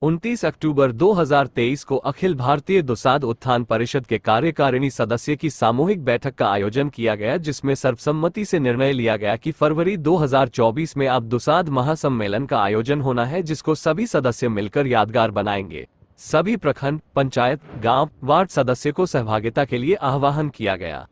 29 अक्टूबर 2023 को अखिल भारतीय दुसाध उत्थान परिषद के कार्यकारिणी सदस्य की सामूहिक बैठक का आयोजन किया गया, जिसमें सर्वसम्मति से निर्णय लिया गया कि फरवरी 2024 में अब दुसाध महासम्मेलन का आयोजन होना है, जिसको सभी सदस्य मिलकर यादगार बनाएंगे। सभी प्रखंड, पंचायत, गांव, वार्ड सदस्य को सहभागिता के लिए आह्वान किया गया।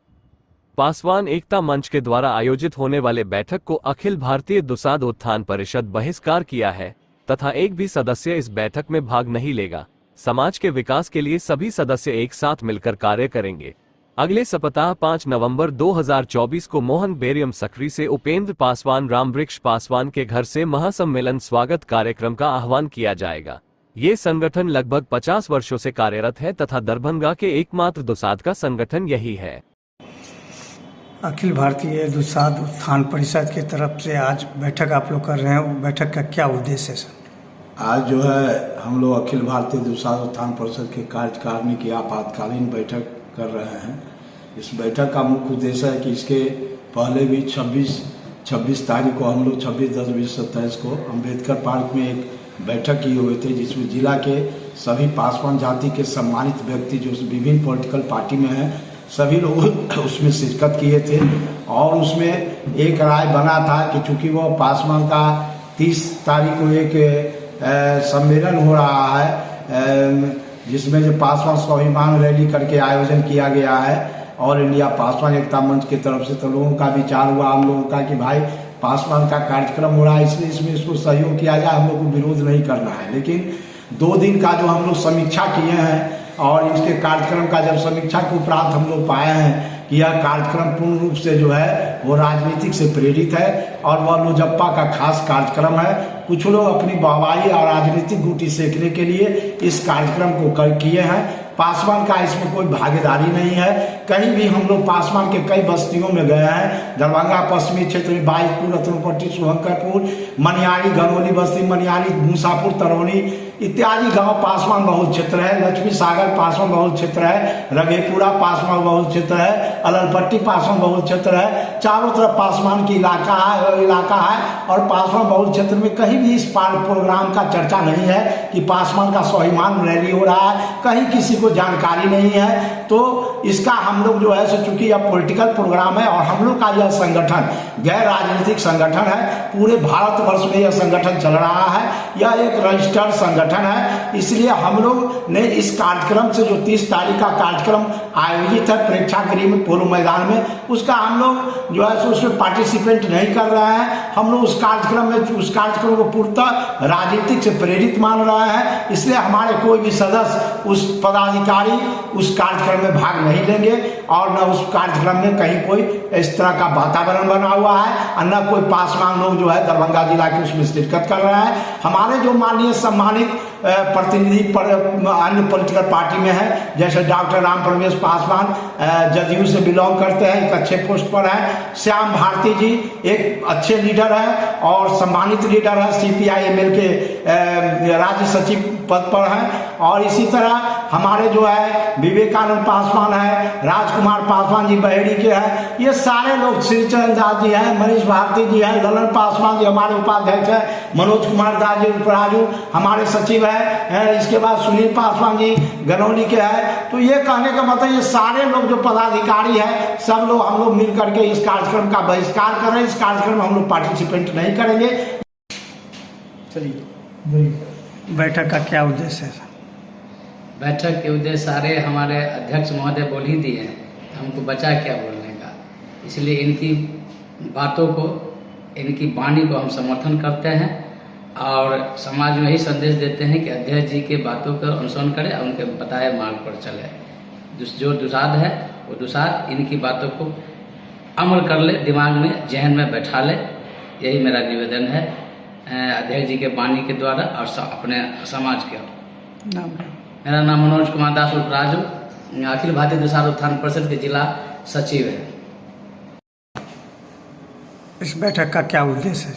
पासवान एकता मंच के द्वारा आयोजित होने वाले बैठक को अखिल भारतीय दुसाध उत्थान परिषद बहिष्कार किया है तथा एक भी सदस्य इस बैठक में भाग नहीं लेगा। समाज के विकास के लिए सभी सदस्य एक साथ मिलकर कार्य करेंगे। अगले सप्ताह 5 नवंबर 2024 को मोहन बेरियम सकरी से उपेंद्र पासवान रामवृक्ष पासवान के घर से महासम्मेलन स्वागत कार्यक्रम का आह्वान किया जाएगा। ये संगठन लगभग 50 वर्षों से कार्यरत है तथा दरभंगा के एकमात्र दुसाध का संगठन यही है। अखिल भारतीय दुसाध उत्थान परिषद की तरफ से आज बैठक आप लोग कर रहे हैं, वो बैठक का क्या उद्देश्य है सर? आज जो है हम लोग अखिल भारतीय दुसाध उत्थान परिषद के कार्यकारिणी की आपातकालीन बैठक कर रहे हैं। इस बैठक का मुख्य उद्देश्य है कि इसके पहले भी 26 तारीख को हम लोग 26/10/2027 को अम्बेडकर पार्क में एक बैठक किए हुए थे, जिसमें जिला के सभी पासवान जाति के सम्मानित व्यक्ति जो विभिन्न पॉलिटिकल पार्टी में हैं सभी लोग उसमें शिरकत किए थे। और उसमें एक राय बना था कि चूंकि वो पासवान का 30 तारीख को एक सम्मेलन हो रहा है, जिसमें जो पासवान स्वाभिमान रैली करके आयोजन किया गया है ऑल इंडिया पासवान एकता मंच की तरफ से, तो लोगों का विचार हुआ हम लोगों का कि भाई पासवान का कार्यक्रम हो रहा है, इसलिए इसमें इसको सहयोग किया जाए, हम लोग को विरोध नहीं करना है। लेकिन 2 दिन का जो हम लोग समीक्षा किए हैं और इसके कार्यक्रम का जब समीक्षा के उपरांत हम लोग पाए हैं कि यह कार्यक्रम पूर्ण रूप से जो है वो राजनीतिक से प्रेरित है और वह लोजप्पा का खास कार्यक्रम है। कुछ लोग अपनी वाहवाही और राजनीतिक गुटी सेकने के लिए इस कार्यक्रम को किए हैं। पासवान का इसमें कोई भागीदारी नहीं है। कहीं भी हम लोग पासवान के कई बस्तियों में गए हैं, दरभंगा पश्चिमी क्षेत्र में बाईपुर, रतनपट्टी, शुभंकरपुर, मनियारी, गनौली बस्ती, मनियारी, मूसापुर, तरौनी इत्यादि गांव पासवान बहुल क्षेत्र है। लक्ष्मी सागर पासवान बहुल क्षेत्र है, रघेपुरा पासवान बहुल क्षेत्र है, अललपट्टी पासवान बहुल क्षेत्र है। चारों तरफ पासवान की इलाका है और पासवान बहुल क्षेत्र में कहीं भी इस प्रोग्राम का चर्चा नहीं है कि पासवान का स्वाभिमान रैली हो रहा है, कहीं किसी को जानकारी नहीं है। तो इसका हम लोग जो है, चूंकि यह पॉलिटिकल प्रोग्राम है और हम लोग का यह संगठन गैर राजनीतिक संगठन है, पूरे भारतवर्ष में यह संगठन चल रहा है, यह एक रजिस्टर्ड संगठन है, इसलिए हम लोग ने इस कार्यक्रम से जो 30 तारीख का कार्यक्रम आयोजित है प्रेक्षागृह में पोलो मैदान में, उसका हम लोग जो है उसमें पार्टिसिपेंट नहीं कर रहे हैं। हम लोग उस कार्यक्रम को पूर्णतः राजनीतिक से प्रेरित मान रहे हैं, इसलिए हमारे कोई भी सदस्य उस पदाधिकारी उस कार्यक्रम में भाग नहीं लेंगे और न उस कार्यक्रम में कहीं कोई इस तरह का वातावरण बना हुआ है और न कोई पासवान लोग जो है दरभंगा जिला के उसमें शिरकत कर रहे हैं। हमारे जो माननीय सम्मानित प्रतिनिधि अन्य पॉलिटिकल पार्टी में है, जैसे डॉक्टर राम प्रवेश पासवान जदयू से बिलोंग करते हैं, एक अच्छे पोस्ट पर है। श्याम भारती जी एक अच्छे लीडर है और सम्मानित लीडर है, CPI-ML के राज्य सचिव पद पर हैं। और इसी तरह हमारे जो है विवेकानंद पासवान है, राजकुमार पासवान जी बहेड़ी के हैं, ये सारे लोग, श्रीचरण दास जी हैं, मनीष भारती जी हैं, ललन पासवान जी हमारे उपाध्यक्ष हैं, मनोज कुमार दास जी उपराजू हमारे सचिव है, इसके बाद सुनील पासवान जी गनौली के हैं। तो ये कहने का मतलब ये सारे लोग जो पदाधिकारी है सब लोग हम लोग मिल करके इस कार्यक्रम का बहिष्कार कर रहे हैं। इस कार्यक्रम में हम लोग पार्टिसिपेंट नहीं करेंगे। चलिए, बैठक का क्या उद्देश्य है? बैठक के उद्देश्य सारे हमारे अध्यक्ष महोदय बोल ही दिए हैं, हमको बचा क्या बोलने का, इसलिए इनकी बातों को, इनकी वाणी को हम समर्थन करते हैं और समाज में ही संदेश देते हैं कि अध्यक्ष जी के बातों का अनुसरण करें और उनके बताए मार्ग पर चले। जो दुसाध है वो दुसाध इनकी बातों को अमल कर ले, दिमाग में, जहन में बैठा ले, यही मेरा निवेदन है अध्यक्ष जी के वाणी के द्वारा और अपने समाज के। मेरा नाम मनोज कुमार दास उपराजू, अखिल भारतीय दुसाध उत्थान परिषद के जिला सचिव है। इस बैठक का क्या उद्देश्य है?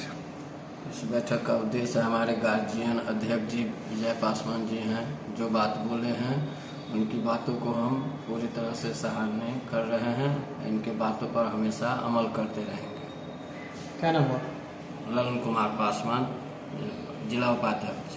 इस बैठक का उद्देश्य हमारे गार्जियन अध्यक्ष जी विजय पासवान जी हैं, जो बात बोले हैं उनकी बातों को हम पूरी तरह से सराहना कर रहे हैं। इनके बातों पर हमेशा अमल करते रहेंगे। क्या नाम हुआ? ललन कुमार पासवान, जिला उपाध्यक्ष।